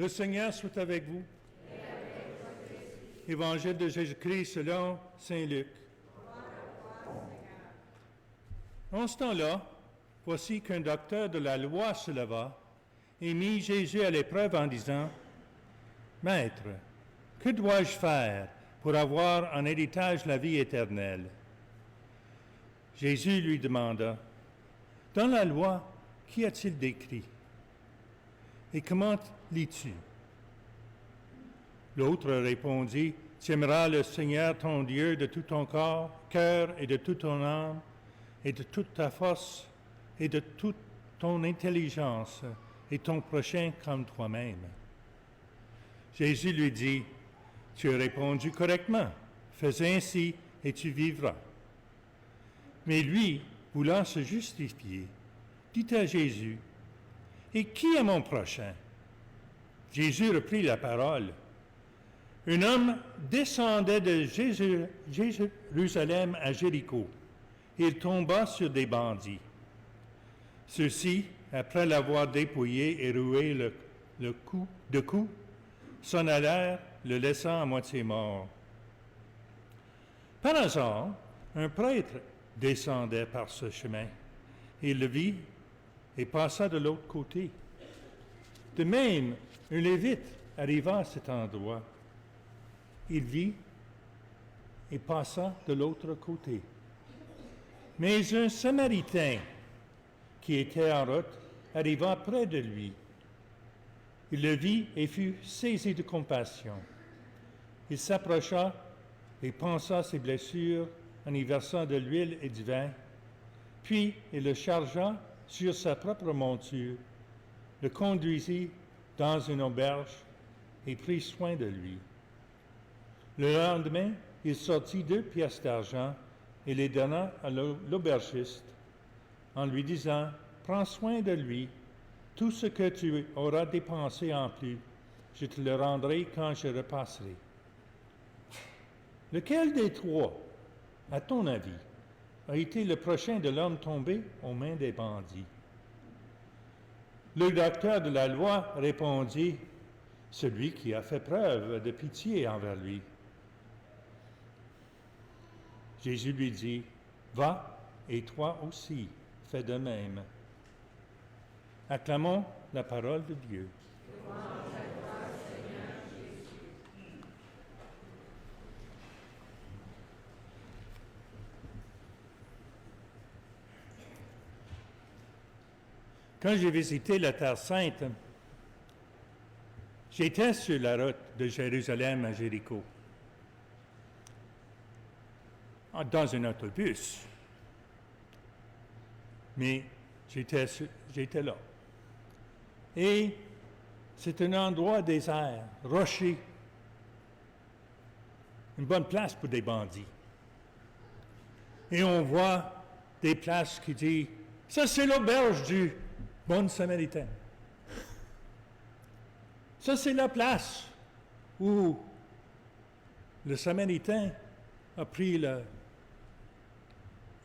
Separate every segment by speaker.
Speaker 1: Le Seigneur soit avec vous. Évangile de Jésus-Christ selon saint Luc. En ce temps-là, voici qu'un docteur de la loi se leva et mit Jésus à l'épreuve en disant, « Maître, que dois-je faire pour avoir en héritage la vie éternelle? » Jésus lui demanda, « Dans la loi, qu'y a-t-il décrit? Et comment lis-tu? » L'autre répondit, « Tu aimeras le Seigneur ton Dieu de tout ton corps, cœur et de toute ton âme, et de toute ta force, et de toute ton intelligence, et ton prochain comme toi-même. » Jésus lui dit, « Tu as répondu correctement, fais ainsi et tu vivras. » Mais lui, voulant se justifier, dit à Jésus, « Et qui est mon prochain? » Jésus reprit la parole. Un homme descendait de Jérusalem à Jéricho. Il tomba sur des bandits. Ceux-ci, après l'avoir dépouillé et roué de coups, s'en allèrent, le laissant à moitié mort. Par hasard, un prêtre descendait par ce chemin. Il le vit et passa de l'autre côté. De même, un Lévite arriva à cet endroit. Il vit et passa de l'autre côté. Mais un Samaritain qui était en route arriva près de lui. Il le vit et fut saisi de compassion. Il s'approcha et pansa ses blessures en y versant de l'huile et du vin. Puis il le chargea sur sa propre monture, le conduisit dans une auberge et prit soin de lui. Le lendemain, il sortit 2 pièces d'argent et les donna à l'aubergiste en lui disant, « Prends soin de lui, tout ce que tu auras dépensé en plus, je te le rendrai quand je repasserai. » Lequel des 3, à ton avis, a été le prochain de l'homme tombé aux mains des bandits? Le docteur de la loi répondit, « Celui qui a fait preuve de pitié envers lui. » Jésus lui dit, « Va, et toi aussi, fais de même. » Acclamons la parole de Dieu. Quand j'ai visité la Terre Sainte, j'étais sur la route de Jérusalem à Jéricho, dans un autobus. Mais j'étais là. Et c'est un endroit désert, rocher, une bonne place pour des bandits. Et on voit des places qui disent, ça c'est l'auberge du bon Samaritain. Ça c'est la place où le Samaritain a pris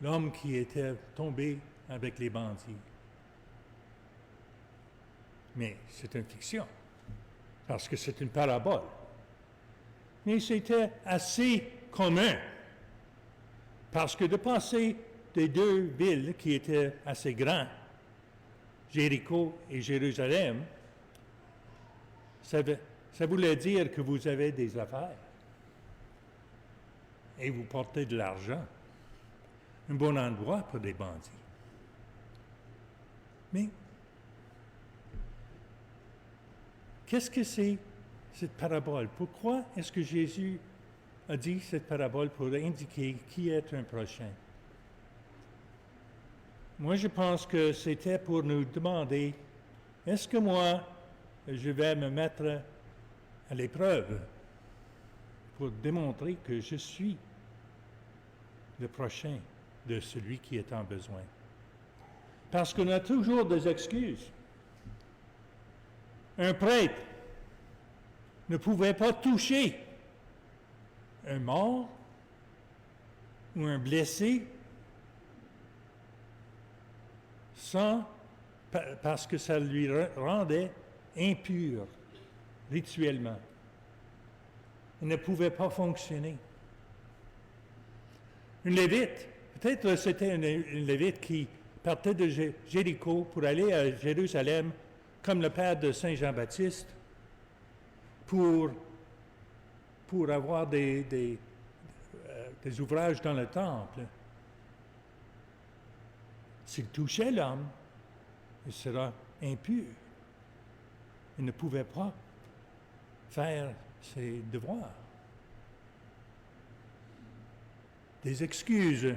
Speaker 1: l'homme qui était tombé avec les bandits. Mais c'est une fiction, parce que c'est une parabole. Mais c'était assez commun, parce que de passer des 2 villes qui étaient assez grandes, Jéricho et Jérusalem, ça voulait dire que vous avez des affaires et vous portez de l'argent. Un bon endroit pour des bandits. Mais qu'est-ce que c'est cette parabole? Pourquoi est-ce que Jésus a dit cette parabole pour indiquer qui est un prochain? Moi, je pense que c'était pour nous demander, est-ce que moi, je vais me mettre à l'épreuve pour démontrer que je suis le prochain de celui qui est en besoin? Parce qu'on a toujours des excuses. Un prêtre ne pouvait pas toucher un mort ou un blessé parce que ça lui rendait impur. rituellement. Il ne pouvait pas fonctionner. Un lévite, peut-être c'était un lévite qui partait de Jéricho pour aller à Jérusalem, comme le père de Saint Jean-Baptiste, pour avoir des ouvrages dans le temple. S'il touchait l'homme, il sera impur. Il ne pouvait pas faire ses devoirs. Des excuses.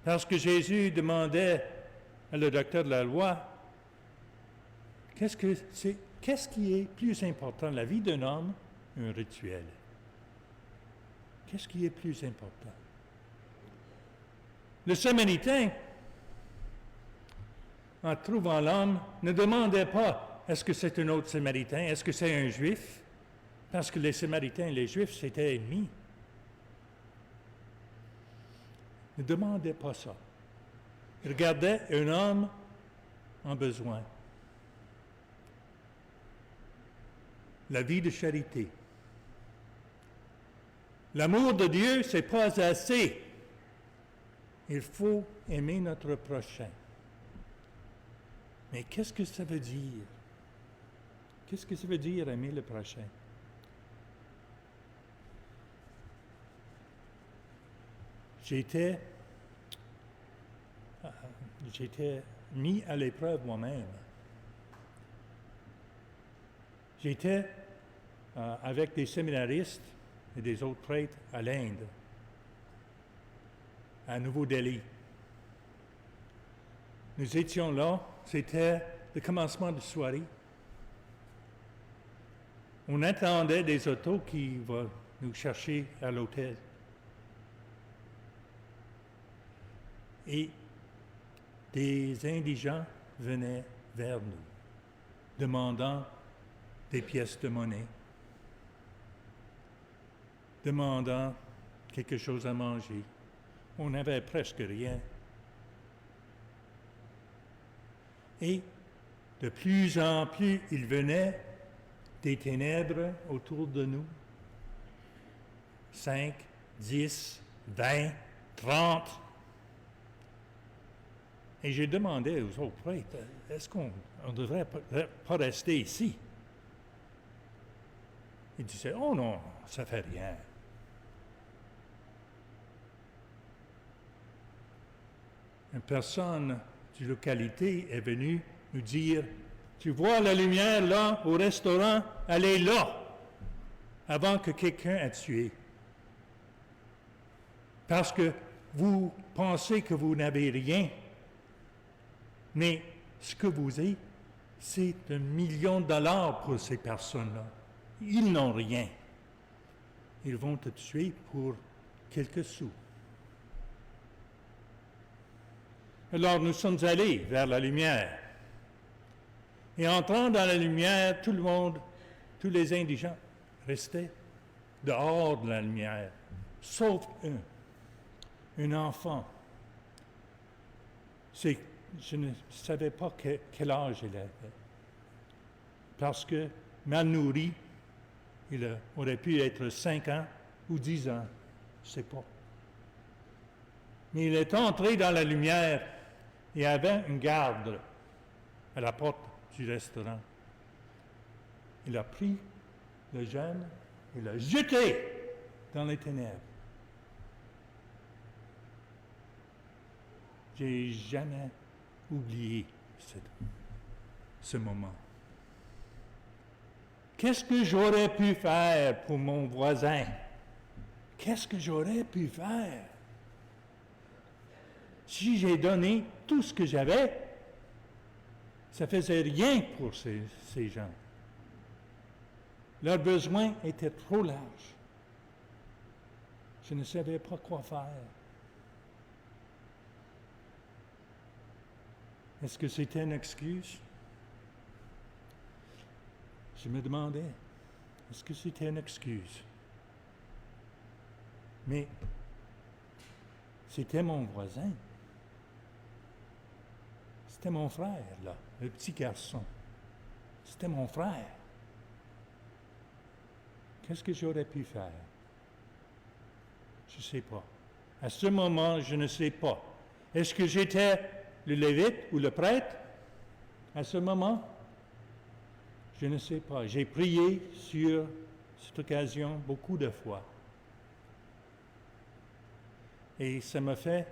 Speaker 1: Parce que Jésus demandait à le docteur de la loi, qu'est-ce qui est plus important, la vie d'un homme ou un rituel? Qu'est-ce qui est plus important? Le Samaritain, en trouvant l'homme, ne demandait pas est-ce que c'est un autre Samaritain, est-ce que c'est un Juif, parce que les Samaritains et les Juifs, c'était ennemis. Ne demandait pas ça. Il regardait un homme en besoin. La vie de charité. L'amour de Dieu, c'est pas assez. Il faut aimer notre prochain. Mais qu'est-ce que ça veut dire? Qu'est-ce que ça veut dire aimer le prochain? J'étais mis à l'épreuve moi-même. J'étais avec des séminaristes et des autres prêtres à l'Inde, à Nouveau-Delhi. Nous étions là, c'était le commencement de soirée. On attendait des autos qui vont nous chercher à l'hôtel. Et des indigents venaient vers nous, demandant des pièces de monnaie, demandant quelque chose à manger. On n'avait presque rien. Et de plus en plus, il venait des ténèbres autour de nous. 5, 10, 20, 30. Et j'ai demandé aux autres prêtres, est-ce qu'on ne devrait pas rester ici? Ils disaient, oh non, ça ne fait rien. Une personne de localité est venue nous dire, tu vois la lumière là au restaurant, elle est là, avant que quelqu'un ait tué. Parce que vous pensez que vous n'avez rien, mais ce que vous avez, c'est $1 million pour ces personnes-là. Ils n'ont rien. Ils vont te tuer pour quelques sous. Alors nous sommes allés vers la lumière. Et entrant dans la lumière, tout le monde, tous les indigents, restaient dehors de la lumière, sauf un enfant. Je ne savais pas quel âge il avait. Parce que mal nourri, il aurait pu être 5 ans ou 10 ans, je ne sais pas. Mais il est entré dans la lumière et avait une garde à la porte du restaurant. Il a pris le jeune et l'a jeté dans les ténèbres. J'ai jamais oublié ce moment. Qu'est-ce que j'aurais pu faire pour mon voisin? Qu'est-ce que j'aurais pu faire? Si j'ai donné tout ce que j'avais, ça ne faisait rien pour ces gens. Leurs besoins étaient trop larges. Je ne savais pas quoi faire. Est-ce que c'était une excuse? Je me demandais, est-ce que c'était une excuse? Mais c'était mon voisin. C'était mon frère, là, le petit garçon. C'était mon frère. Qu'est-ce que j'aurais pu faire? Je ne sais pas. À ce moment, je ne sais pas. Est-ce que j'étais le lévite ou le prêtre? À ce moment, je ne sais pas. J'ai prié sur cette occasion beaucoup de fois. Et ça m'a fait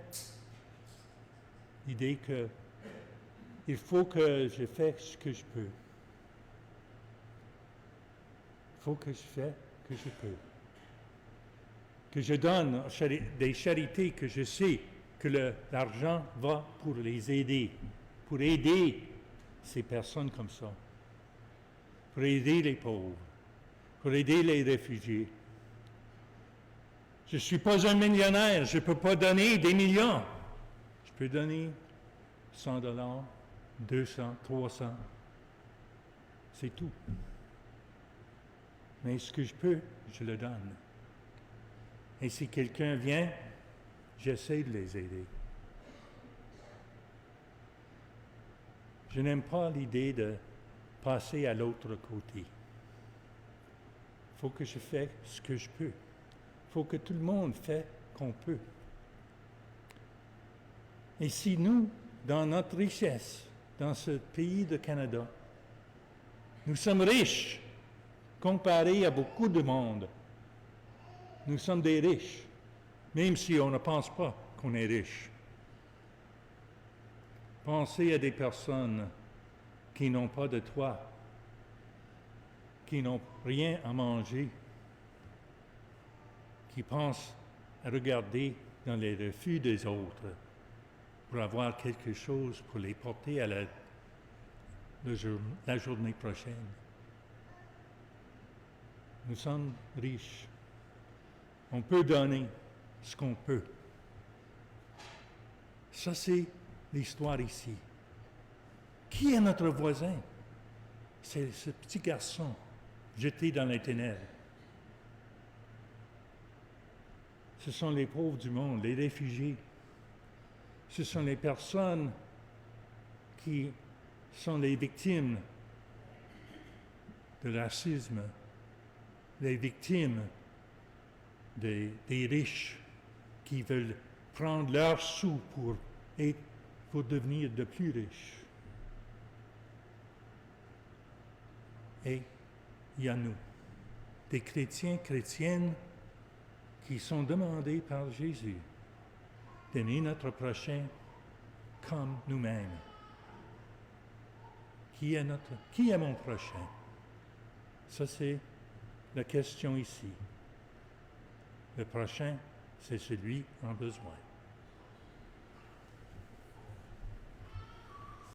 Speaker 1: l'idée que il faut que je fasse ce que je peux. Il faut que je fasse ce que je peux. Que je donne des charités que je sais que l'argent va pour les aider, pour aider ces personnes comme ça, pour aider les pauvres, pour aider les réfugiés. Je ne suis pas un millionnaire, je ne peux pas donner des millions. Je peux donner $100, 200, 300. C'est tout. Mais ce que je peux, je le donne. Et si quelqu'un vient, j'essaie de les aider. Je n'aime pas l'idée de passer à l'autre côté. Il faut que je fasse ce que je peux. Il faut que tout le monde fasse qu'on peut. Et si nous, dans notre richesse, dans ce pays de Canada, nous sommes riches comparés à beaucoup de monde, nous sommes des riches, même si on ne pense pas qu'on est riche. Pensez à des personnes qui n'ont pas de toit, qui n'ont rien à manger, qui pensent à regarder dans les refus des autres pour avoir quelque chose pour les porter à la journée prochaine. Nous sommes riches. On peut donner ce qu'on peut. Ça, c'est l'histoire ici. Qui est notre voisin? C'est ce petit garçon jeté dans les ténèbres. Ce sont les pauvres du monde, les réfugiés. Ce sont les personnes qui sont les victimes de racisme, les victimes des riches qui veulent prendre leurs sous pour devenir de plus riches. Et il y a nous, des chrétiens, chrétiennes, qui sont demandés par Jésus d'aimer notre prochain comme nous-mêmes. Qui est mon prochain? Ça, c'est la question ici. Le prochain, c'est celui en besoin.